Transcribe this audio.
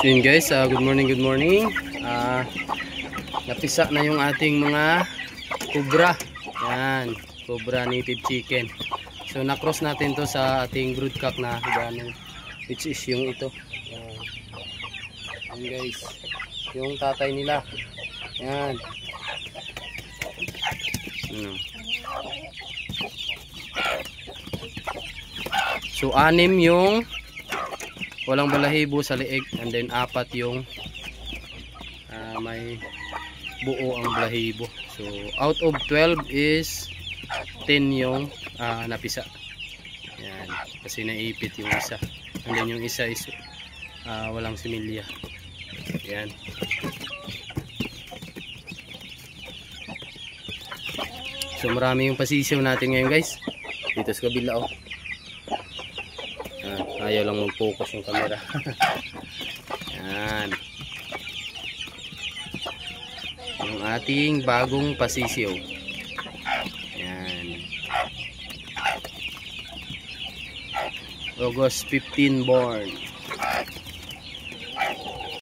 So yun guys, good morning, good morning. Napisa na yung ating mga cobra. Yan, cobra native chicken. So na-cross natin to sa ating broodcock na gano'n, which is yung ito. Yan guys, yung tatay nila. Yan. So 6 yung walang balahibo sa leeg, and then 4 yung may buo ang balahibo. So out of 12 is 10 yung napisa. Yan, kasi naipit yung isa, and then yung isa is walang similya. Yan. So marami yung pasisiw natin ngayon guys. Dito sa kabila ayaw lang mag-focus yung camera. Yan. Yung ating bagong pasisiw. Yan. August 15 born.